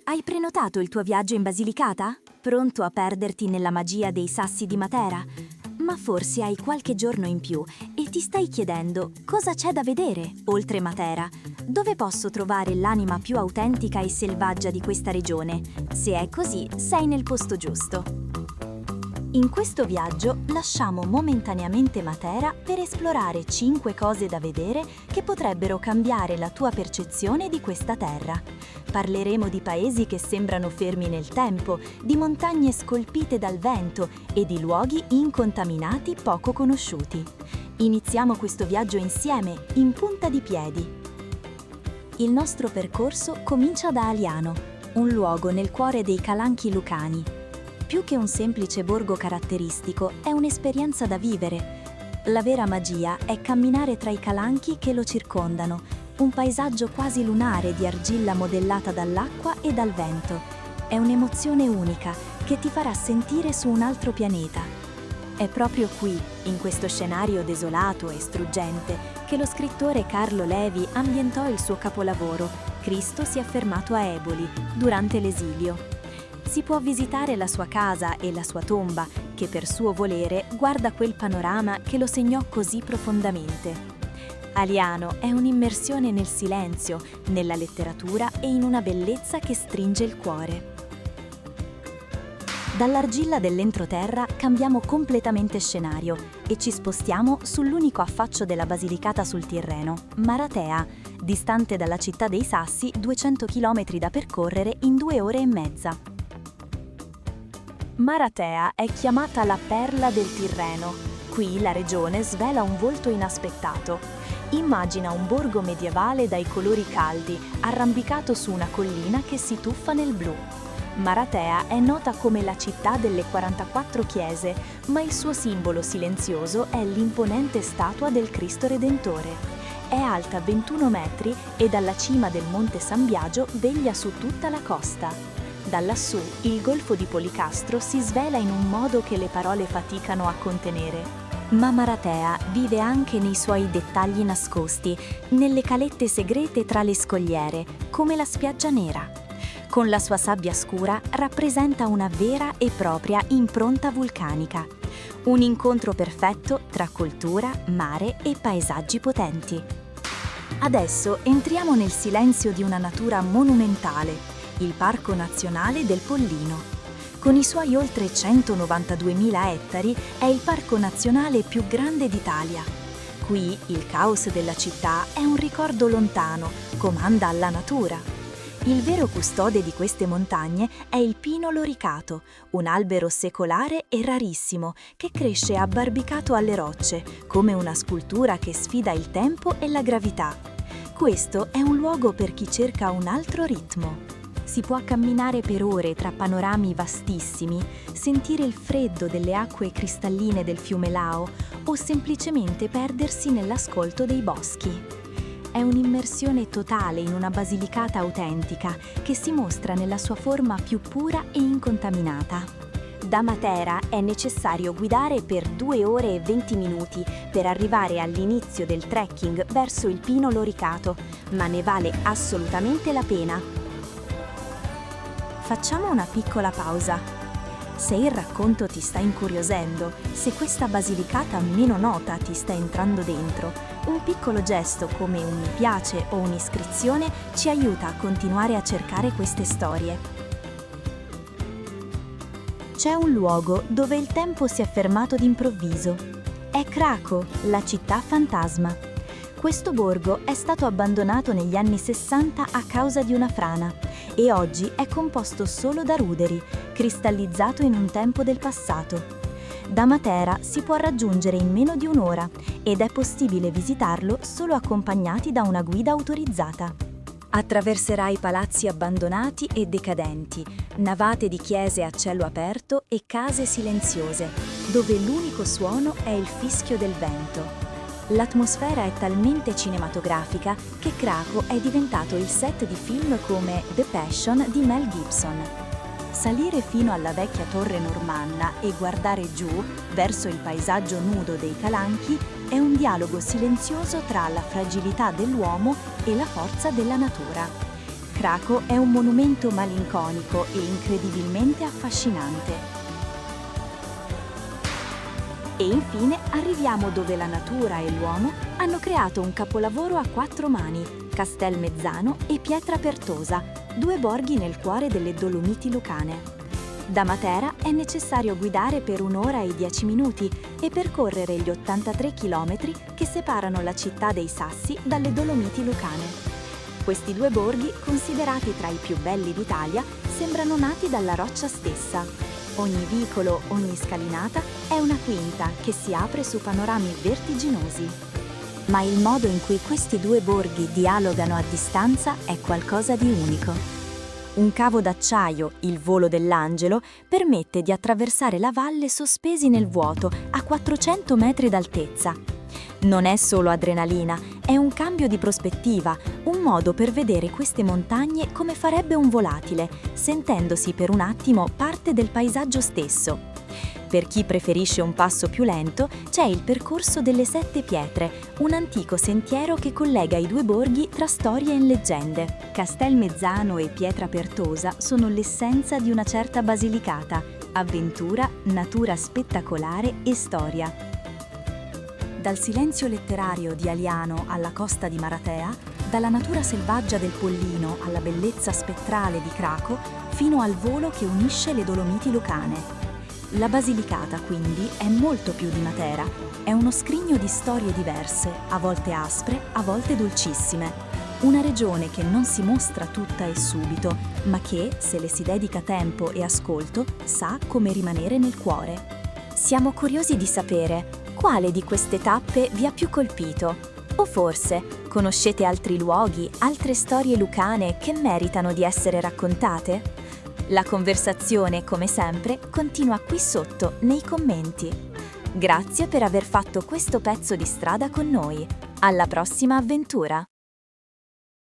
Hai prenotato il tuo viaggio in Basilicata? Pronto a perderti nella magia dei Sassi di Matera? Ma forse hai qualche giorno in più e ti stai chiedendo cosa c'è da vedere oltre Matera? Dove posso trovare l'anima più autentica e selvaggia di questa regione? Se è così, sei nel posto giusto. In questo viaggio lasciamo momentaneamente Matera per esplorare 5 cose da vedere che potrebbero cambiare la tua percezione di questa terra. Parleremo di paesi che sembrano fermi nel tempo, di montagne scolpite dal vento e di luoghi incontaminati poco conosciuti. Iniziamo questo viaggio insieme, in punta di piedi. Il nostro percorso comincia da Aliano, un luogo nel cuore dei Calanchi lucani. Più che un semplice borgo caratteristico, è un'esperienza da vivere. La vera magia è camminare tra i calanchi che lo circondano, un paesaggio quasi lunare di argilla modellata dall'acqua e dal vento. È un'emozione unica che ti farà sentire su un altro pianeta. È proprio qui, in questo scenario desolato e struggente, che lo scrittore Carlo Levi ambientò il suo capolavoro, Cristo si è fermato a Eboli, durante l'esilio. Si può visitare la sua casa e la sua tomba, che per suo volere guarda quel panorama che lo segnò così profondamente. Aliano è un'immersione nel silenzio, nella letteratura e in una bellezza che stringe il cuore. Dall'argilla dell'entroterra cambiamo completamente scenario e ci spostiamo sull'unico affaccio della Basilicata sul Tirreno, Maratea, distante dalla città dei Sassi 200 km da percorrere in 2 ore e mezza. Maratea è chiamata la perla del Tirreno. Qui la regione svela un volto inaspettato. Immagina un borgo medievale dai colori caldi, arrampicato su una collina che si tuffa nel blu. Maratea è nota come la città delle 44 chiese, ma il suo simbolo silenzioso è l'imponente statua del Cristo Redentore. È alta 21 metri e dalla cima del Monte San Biagio veglia su tutta la costa. Da lassù, il golfo di Policastro si svela in un modo che le parole faticano a contenere. Ma Maratea vive anche nei suoi dettagli nascosti, nelle calette segrete tra le scogliere, come la spiaggia nera. Con la sua sabbia scura rappresenta una vera e propria impronta vulcanica. Un incontro perfetto tra cultura, mare e paesaggi potenti. Adesso entriamo nel silenzio di una natura monumentale, il Parco Nazionale del Pollino. Con i suoi oltre 192.000 ettari è il parco nazionale più grande d'Italia. Qui il caos della città è un ricordo lontano, comanda alla natura. Il vero custode di queste montagne è il pino loricato, un albero secolare e rarissimo che cresce abbarbicato alle rocce, come una scultura che sfida il tempo e la gravità. Questo è un luogo per chi cerca un altro ritmo. Si può camminare per ore tra panorami vastissimi, sentire il freddo delle acque cristalline del fiume Lao o semplicemente perdersi nell'ascolto dei boschi. È un'immersione totale in una Basilicata autentica che si mostra nella sua forma più pura e incontaminata. Da Matera è necessario guidare per 2 ore e 20 minuti per arrivare all'inizio del trekking verso il Pino Loricato, ma ne vale assolutamente la pena. Facciamo una piccola pausa. Se il racconto ti sta incuriosendo, se questa Basilicata meno nota ti sta entrando dentro, un piccolo gesto come un mi piace o un'iscrizione ci aiuta a continuare a cercare queste storie. C'è un luogo dove il tempo si è fermato d'improvviso. È Craco, la città fantasma. Questo borgo è stato abbandonato negli anni 60 a causa di una frana e oggi è composto solo da ruderi, cristallizzato in un tempo del passato. Da Matera si può raggiungere in meno di un'ora ed è possibile visitarlo solo accompagnati da una guida autorizzata. Attraverserai palazzi abbandonati e decadenti, navate di chiese a cielo aperto e case silenziose, dove l'unico suono è il fischio del vento. L'atmosfera è talmente cinematografica che Craco è diventato il set di film come The Passion di Mel Gibson. Salire fino alla vecchia torre normanna e guardare giù, verso il paesaggio nudo dei Calanchi, è un dialogo silenzioso tra la fragilità dell'uomo e la forza della natura. Craco è un monumento malinconico e incredibilmente affascinante. E infine arriviamo dove la natura e l'uomo hanno creato un capolavoro a quattro mani, Castelmezzano e Pietrapertosa, due borghi nel cuore delle Dolomiti Lucane. Da Matera è necessario guidare per 1 ora e 10 minuti e percorrere gli 83 chilometri che separano la città dei Sassi dalle Dolomiti Lucane. Questi due borghi, considerati tra i più belli d'Italia, sembrano nati dalla roccia stessa. Ogni vicolo, ogni scalinata è una quinta che si apre su panorami vertiginosi. Ma il modo in cui questi due borghi dialogano a distanza è qualcosa di unico. Un cavo d'acciaio, il Volo dell'Angelo, permette di attraversare la valle sospesi nel vuoto a 400 metri d'altezza. Non è solo adrenalina, è un cambio di prospettiva, un modo per vedere queste montagne come farebbe un volatile, sentendosi per un attimo parte del paesaggio stesso. Per chi preferisce un passo più lento, c'è il percorso delle Sette Pietre, un antico sentiero che collega i due borghi tra storie e leggende. Castelmezzano e Pietrapertosa sono l'essenza di una certa Basilicata: avventura, natura spettacolare e storia. Dal silenzio letterario di Aliano alla costa di Maratea, dalla natura selvaggia del Pollino alla bellezza spettrale di Craco, fino al volo che unisce le Dolomiti Lucane. La Basilicata, quindi, è molto più di Matera. È uno scrigno di storie diverse, a volte aspre, a volte dolcissime. Una regione che non si mostra tutta e subito, ma che, se le si dedica tempo e ascolto, sa come rimanere nel cuore. Siamo curiosi di sapere quale di queste tappe vi ha più colpito. O forse conoscete altri luoghi, altre storie lucane che meritano di essere raccontate? La conversazione, come sempre, continua qui sotto, nei commenti. Grazie per aver fatto questo pezzo di strada con noi. Alla prossima avventura!